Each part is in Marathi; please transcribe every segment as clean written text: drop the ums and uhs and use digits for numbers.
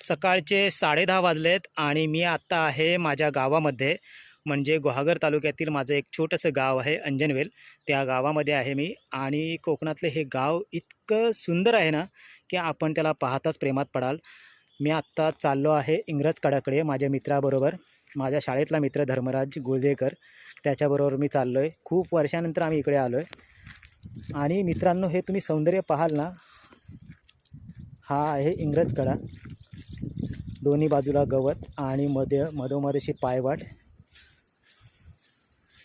सकाळचे 10:30 वाजलेत आणि मी आत्ता आहे माझ्या गावामध्ये, म्हणजे गुहागर तालुक्यातील माझं एक छोटंसं गाव आहे अंजनवेल. त्या गावामध्ये आहे मी आणि कोकणातलं हे गाव इतकं सुंदर आहे ना की आपण त्याला पाहताच प्रेमात पडाल. मी आत्ता चाललो आहे इंग्रजकडाकडे माझ्या मित्राबरोबर. माझ्या शाळेतला मित्र धर्मराज गुळदेकर, त्याच्याबरोबर मी चाललो आहे. खूप वर्षानंतर आम्ही इकडे आलो आहे आणि मित्रांनो, हे तुम्ही सौंदर्य पाहाल ना, हा आहे इंग्रजकडा. दोन्ही बाजूला गवत आणि मधोमध अशी पायवाट.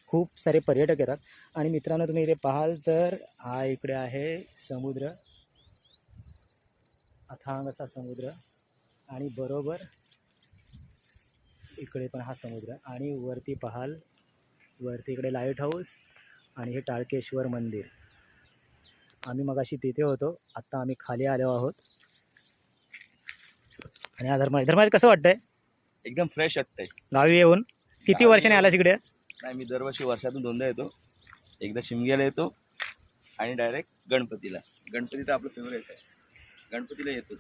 खूप सारे पर्यटक येतात. आणि मित्रांनो, तुम्ही इथे पाहाल तर हा इकडे आहे समुद्र, अथांग असा समुद्र, आणि बरोबर इकडे पण हा समुद्र. आणि वरती पाहाल, वरती इकडे लाईट हाऊस आणि हे टाळकेश्वर मंदिर. आम्ही मगाशी तिथे होतो, आत्ता आम्ही खाली आलो आहोत. आणि हा धर्मराज कसं वाटतंय? एकदम फ्रेश वाटतंय गावी येऊन. किती वर्षाने आला तिकडे? नाही, मी दरवर्षी वर्षातून 2दा येतो. एकदा शिमग्याला येतो आणि डायरेक्ट गणपतीला. गणपती तर आपलं फेवरेट आहे, गणपतीला येतोच.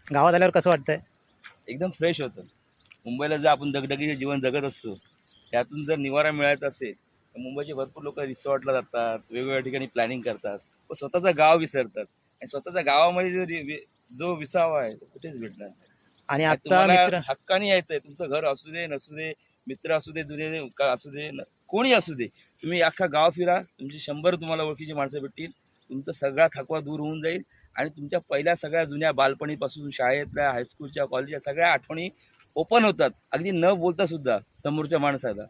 गावात आल्यावर कसं वाटतंय? एकदम फ्रेश होतं. मुंबईला जर आपण दगदगीचे जीवन जगत असतो, त्यातून जर निवारा मिळायचा असेल तर मुंबईचे भरपूर लोक रिसॉर्टला जातात, वेगवेगळ्या ठिकाणी प्लॅनिंग करतात, व स्वतःचं गाव विसरतात. आणि स्वतःच्या गावामध्ये जो विसावा आहे तो कुठेच भेटणार नाही. आणि आता तुम्हाला मित्र हक्काने यायचंय. तुमचं घर असू दे नसू दे, मित्र असू दे, जुने असू दे, कोणी असू दे, तुम्ही अख्खा गाव फिरा. तुमची 100 तुम्हाला ओळखीची माणसं भेटतील. तुमचा सगळा थकवा दूर होऊन जाईल आणि तुमच्या पहिल्या सगळ्या जुन्या बालपणीपासून शाळेतल्या, हायस्कूलच्या, कॉलेजच्या सगळ्या आठवणी ओपन होतात. अगदी न बोलता सुद्धा समोरच्या माणसाला.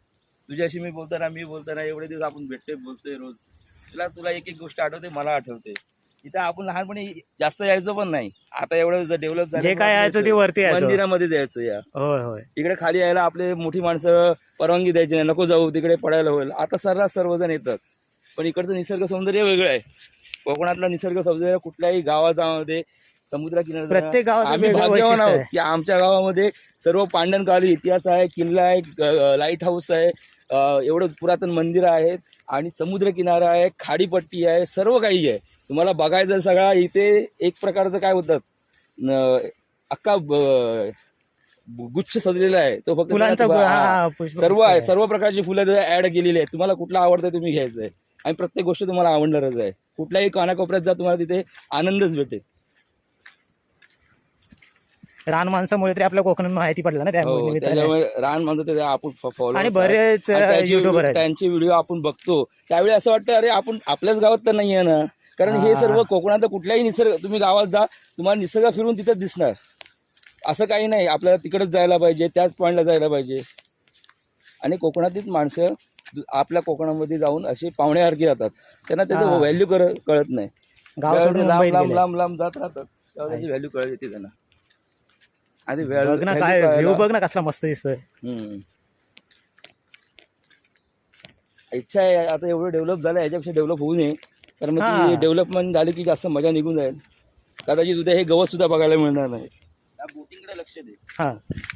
तुझ्याशी मी बोलताना, मी बोलताना, एवढे दिवस आपण भेटतोय, बोलतोय रोज. तुला एक एक गोष्ट आठवते, मला आठवते. इथं आपण लहानपणी जास्त यायचो पण नाही. आता एवढं डेव्हलप झालं, जे काय यायचं ते वरती यायचं, मंदिरामध्ये द्यायचो. या होय होय. इकडे खाली यायला आपले मोठी माणसं परवानगी द्यायची नाही, नको जाऊ तिकडे पडायला होईल. आता सर्रास सर्वजण येतात. पण इकडचं निसर्ग सौंदर्य वेगळं आहे. कोकणातलं निसर्ग सौंदर्य कुठल्याही गावामध्ये समुद्रकिनारा, प्रत्येक गावाचं आम्ही वेगळं भाग्यवान वैशिष्ट्य आहोत आहे. की आमच्या गावामध्ये सर्व पांडनकाळी इतिहास आहे, किल्ला आहे, लाईट हाऊस आहे, एवढं पुरातन मंदिर आहेत आणि समुद्रकिनारा आहे, खाडीपट्टी आहे, सर्व काही आहे. तुम्हाला बघायचं सगळा इथे एक प्रकारचं काय होतं, अख्खा गुच्छ सजलेला आहे. तो फक्त फुलांचा सर्व आहे, सर्व प्रकारची फुलं ऍड केलेली आहेत. तुम्हाला कुठला आवडतंय तुम्ही घ्यायचंय आणि प्रत्येक गोष्ट तुम्हाला आवडणारच आहे. कुठल्याही कानाकोपऱ्यात जा, तुम्हाला तिथे आनंदच भेटेल. रान माणसामुळे तरी आपल्या कोकणात माहिती पडलं ना त्यामुळे. त्याच्यामुळे रान म्हणतो ते आपण फॉलो आणि बरेच युट्यूबर आहेत, त्यांचे व्हिडिओ आपण बघतो. त्यावेळी असं वाटतं, अरे आपण आपल्याच गावात तर नाही आहे ना. कारण हे सर्व कोकणात कुठल्याही निसर्ग, तुम्ही गावात जा, तुम्हाला निसर्ग फिरून तिथंच दिसणार. असं काही नाही, आपल्याला तिकडच जायला पाहिजे, त्याच पॉईंटला जायला पाहिजे. आणि कोकणातील माणसं आपल्या कोकणामध्ये जाऊन असे पाहुण्यासारखी राहतात. त्यांना त्याचं व्हॅल्यू कळत नाही. गाव सोडून लांब लांब लांब जात राहतात, तेव्हा त्याची व्हॅल्यू कळत येते त्यांना. आधी बघ ना, काय व्ह्यू बघ ना, कसला मस्त दिसतोय. इच्छा आहे आता एवढं डेव्हलप झालं, याच्यापेक्षा डेव्हलप होऊ नये. तर मग ती डेव्हलपमेंट झाली की जास्त मजा निघून जाईल. कदाचित उद्या हे गवत सुद्धा बघायला मिळणार नाही. त्या बोटिंगकडे लक्ष दे.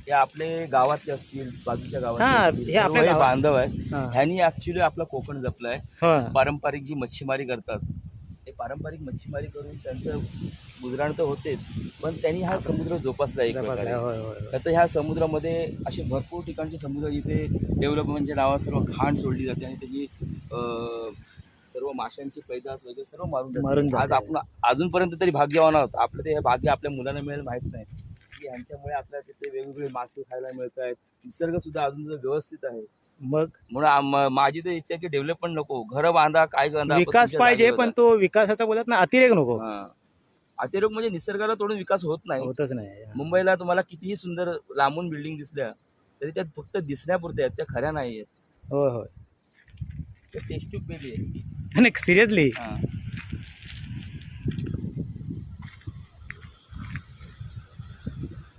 हे आपले गावातले असतील, बाजूच्या गावात बांधव आहे, ह्यांनी ऍक्च्युली आपलं कोकण जपलंय. पारंपरिक जी मच्छीमारी करतात, ते पारंपरिक मच्छीमारी करून त्यांचं गुजराण तर होतेच, पण त्यांनी हा समुद्र जोपासला एक प्रकारे. तर ह्या समुद्रामध्ये असे भरपूर ठिकाणचे समुद्र जिथे डेव्हलपमेंटच्या नावात सर्व घाण सोडली जाते आणि त्याची सर्व माशांची पैदास वगैरे सर्व मारून आज आपण अजूनपर्यंत तरी भाग्यवान आहोत. आपलं ते भाग्य आपल्या मुलांना मिळेल माहित नाही की ह्यांच्यामुळे आपल्याला तिथे वेगवेगळे मासे खायला मिळत आहेत. निसर्ग सुद्धा अजून व्यवस्थित आहे. मग म्हणून माझी तर इच्छा की डेव्हलपमेंट नको, घर बांधा, काय बांधा, विकास पाहिजे, पण तो विकासाचा बोलत ना अतिरेक नको. अतिरेक म्हणजे निसर्गाला तोडून विकास होत नाही, होतच नाही. मुंबईला तुम्हाला कितीही सुंदर लांबून बिल्डिंग दिसल्या तरी त्या फक्त दिसण्यापुरत्या आहेत, त्या खऱ्या नाही आहेत. होय होय. टेस्ट ट्यूब वेगळी आहे. सिरियसली.